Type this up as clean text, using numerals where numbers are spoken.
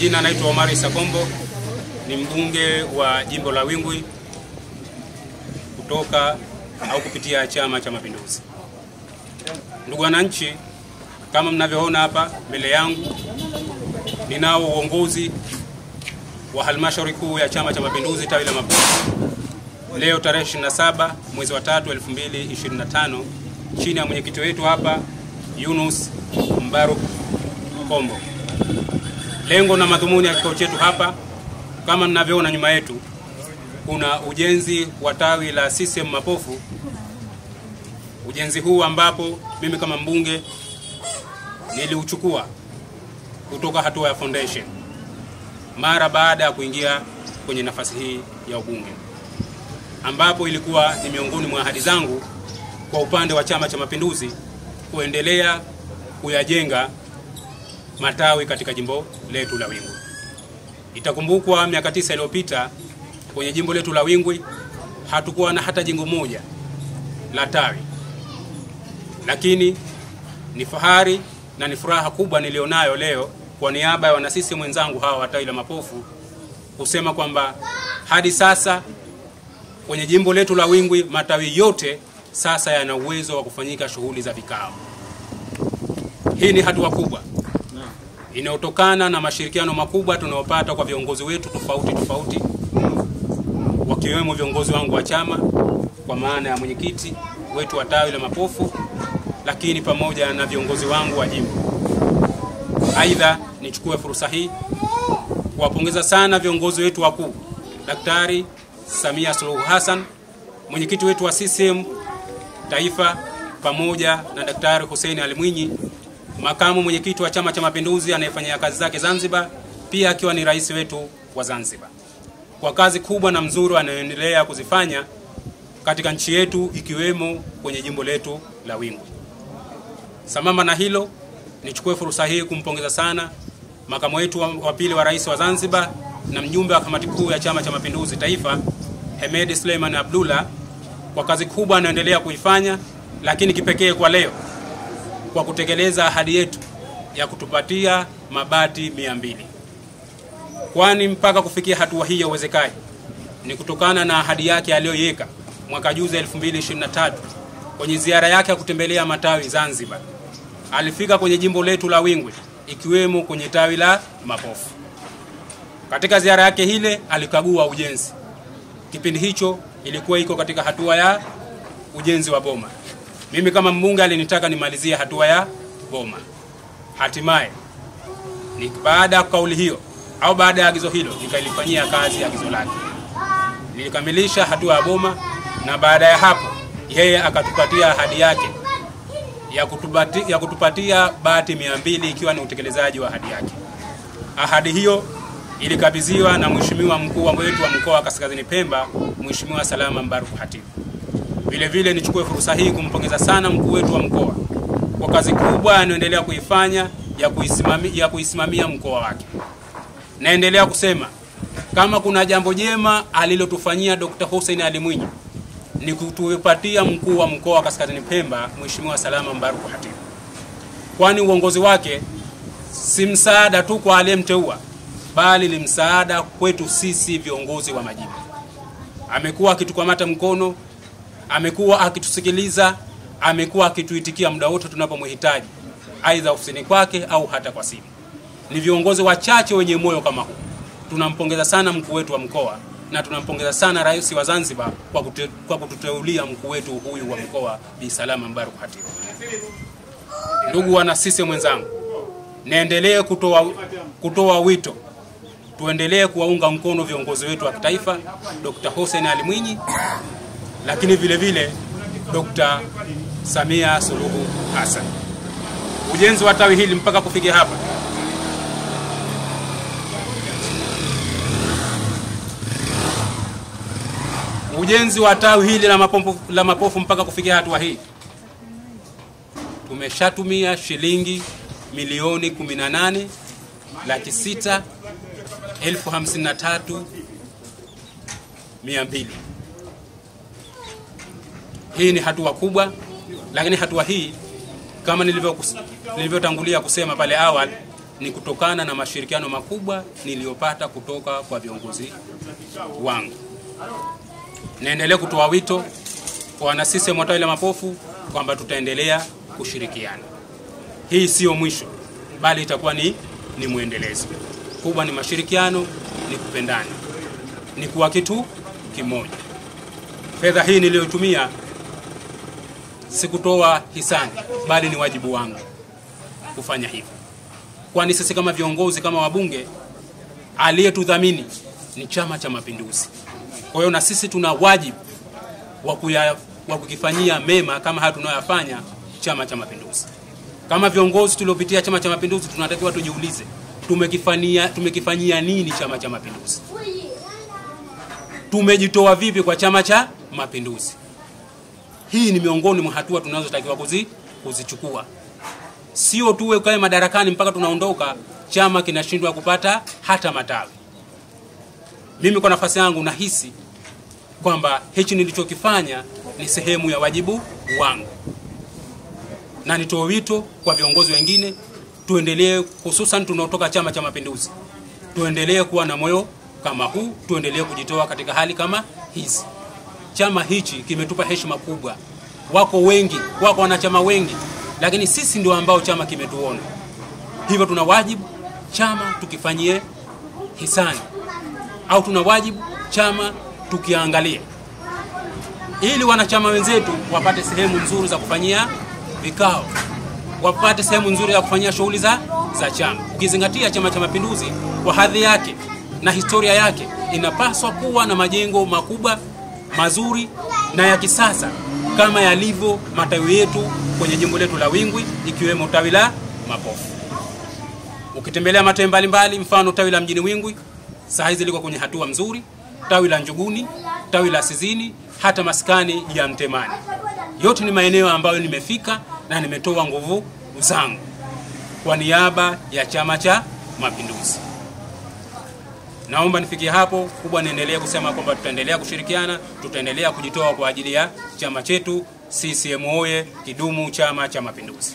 Jina naitwa Omar Isa Kombo, ni mbunge wa jimbo la Wingwi kutoka au kupitia Chama cha Mapinduzi. Ndugu wananchi, kama mnavyoona hapa mbele yangu, ninao uongozi wa halmashauri kuu ya Chama cha Mapinduzi tawi la Mapofu. Leo tarehe 27 mwezi wa 3 2025, chini ya mwenyekiti wetu hapa Yunus Mbaruk Kombo. Lengo na madhumuni ya kikao chetu hapa, kama mnavyoona nyuma yetu, kuna ujenzi wa tawi la CCM Mapofu. Ujenzi huu ambapo mimi kama mbunge niliuchukua kutoka hatua ya foundation mara baada ya kuingia kwenye nafasi hii ya ubunge, ambapo ilikuwa ni miongoni mwa ahadi zangu kwa upande wa Chama cha Mapinduzi kuendelea kuyajenga matawi katika jimbo letu la Wingwi. Itakumbukwa miaka 9 iliyopita kwenye jimbo letu la Wingwi hatukuwa na hata jengo moja la tawi, lakini ni fahari na ni furaha kubwa nilionayo leo kwa niaba ya wanasisi mwenzangu hawa wa tawi la Mapofu kusema kwamba hadi sasa kwenye jimbo letu la Wingwi matawi yote sasa yana uwezo wa kufanyika shughuli za vikao. Hii ni hatua kubwa inayotokana na mashirikiano makubwa tunayopata kwa viongozi wetu tofauti wakiwemo viongozi wangu wa chama kwa maana ya mwenyekiti wetu wa tawi la Mapofu, lakini pamoja na viongozi wangu wa jimbo. Aidha, nichukue fursa hii kuwapongeza sana viongozi wetu wakuu, Daktari Samia Suluhu Hassan, mwenyekiti wetu wa CCM taifa, pamoja na Daktari Hussein Ali Mwinyi, makamu mwenyekiti wa Chama cha Mapinduzi anayefanya kazi zake Zanzibar, pia akiwa ni rais wetu wa Zanzibar, kwa kazi kubwa na mzuri anayoendelea kuzifanya katika nchi yetu ikiwemo kwenye jimbo letu la Wingwi. Sambamba na hilo, nichukue fursa hii kumpongeza sana makamu wetu wa pili wa rais wa Zanzibar na mjumbe wa kamati kuu ya Chama cha Mapinduzi taifa, Hemed Suleiman Abdullah, kwa kazi kubwa anaendelea kuifanya, lakini kipekee kwa leo kwa kutekeleza ahadi yetu ya kutupatia mabati 200. Kwani mpaka kufikia hatua hii ya uwezekaji ni kutokana na ahadi yake aliyoiweka mwaka juzi 2023 kwenye ziara yake ya kutembelea matawi Zanzibar. Alifika kwenye jimbo letu la Wingwi ikiwemo kwenye tawi la Mapofu. Katika ziara yake ile alikagua ujenzi. Kipindi hicho ilikuwa iko katika hatua ya ujenzi wa boma. Mimi kama mbunge alinitaka nimalizie hatua ya boma. Hatimaye baada ya kauli hiyo au baada ya agizo hilo nikalifanyia kazi agizo lake. Nilikamilisha hatua ya boma, na baada ya hapo yeye akatupatia ahadi yake ya kutupatia bati 200 ikiwa ni utekelezaji wa ahadi yake. Ahadi hiyo ilikabidhiwa na mheshimiwa mkuu wetu wa mkoa wa Kaskazini Pemba, Mheshimiwa Salama Mbaruk Hatibu. Vile vile nichukue fursa hii kumpongeza sana mkuu wetu wa mkoa kwa kazi kubwa anayoendelea kuifanya ya kuisimamia mkoa wake. Naendelea kusema kama kuna jambo jema alilotufanyia Dr. Hussein Ali Mwinyi ni kutupatia mkuu wa mkoa wa Kaskazini Pemba, Mheshimiwa Salama Mbaruk Hatibu. Kwani uongozi wake si msaada tu kwa aliyemteua, bali ni msaada kwetu sisi viongozi wa majimbo. Amekuwa akitukamata mkono, amekuwa akitusikiliza, amekuwa akituitikia muda wote tunapomhitaji, aidha ofisini kwake au hata kwa simu. Ni viongozi wachache wenye moyo kama huu. Tunampongeza sana mkuu wetu wa mkoa na tunampongeza sana rais wa Zanzibar kwa kututeulia mkuu wetu huyu wa mkoa Bi Salama Mbaruk Hatibu. Ndugu wana sisi mwenzangu, naendelee kutoa wito, tuendelee kuwaunga mkono viongozi wetu wa kitaifa, Dr. Hussein Ali Mwinyi, lakini vile vile Dr. Samia Suluhu Hassan. Ujenzi wa tawi hili mpaka kufikia hapa ujenzi wa tawi hili la Mapofu mpaka kufikia hatua hii tumeshatumia shilingi milioni 18,653,200. Hii ni hatua kubwa, lakini hatua hii kama nilivyotangulia kusema pale awali ni kutokana na mashirikiano makubwa niliyopata kutoka kwa viongozi wangu. Naendelea kutoa wito kwa wana CCM wa tawi la Mapofu kwamba tutaendelea kushirikiana. Hii sio mwisho, bali itakuwa ni muendelezo. Kubwa ni mashirikiano, ni kupendana, ni kuwa kitu kimoja. Fedha hii niliyotumia sikutoa hisani, bali ni wajibu wangu kufanya hivyo. Kwani sisi kama viongozi, kama wabunge, aliyetudhamini ni Chama cha Mapinduzi. Kwa hiyo na sisi tuna wajibu wa kukifanyia mema kama haya tunayoyafanya Chama cha Mapinduzi. Kama viongozi tuliopitia Chama cha Mapinduzi, tunatakiwa tujiulize, tumekifanyia nini Chama cha Mapinduzi? Tumejitoa vipi kwa Chama cha Mapinduzi? Hii ni miongoni mwa hatua tunazotakiwa kuzichukua. Sio tuwe ukae madarakani mpaka tunaondoka chama kinashindwa kupata hata matawi. Mimi kwa nafasi yangu nahisi kwamba hichi nilichokifanya ni sehemu ya wajibu wangu. Na nitoa wito kwa viongozi wengine, tuendelee, hususan tunaotoka Chama cha Mapinduzi, tuendelee kuwa na moyo kama huu, tuendelee kujitoa katika hali kama hizi. Chama hichi kimetupa heshima kubwa. Wako wanachama wengi, lakini sisi ndio ambao chama kimetuona. Hivyo tuna wajibu chama tukifanyie hisani, au tuna wajibu chama tukiangalia, ili wanachama wenzetu wapate sehemu nzuri za kufanyia vikao, wapate sehemu nzuri ya kufanyia shughuli za chama. Ukizingatia Chama cha Mapinduzi kwa hadhi yake na historia yake, inapaswa kuwa na majengo makubwa, mazuri na ya kisasa kama yalivyo matawi yetu kwenye jimbo letu la Wingwi, ikiwemo tawi la Mapofu. Ukitembelea matawi mbalimbali, mfano tawi la mjini Wingwi saa hizi liko kwenye hatua nzuri, tawi la Njuguni, tawi la Sizini, hata maskani ya Mtemani. Yote ni maeneo ambayo nimefika na nimetoa nguvu zangu kwa niaba ya Chama cha Mapinduzi. Naomba nifikie hapo. Kubwa niendelee kusema kwamba tutaendelea kushirikiana, tutaendelea kujitoa kwa ajili ya chama chetu. CCM oye! Kidumu Chama cha Mapinduzi!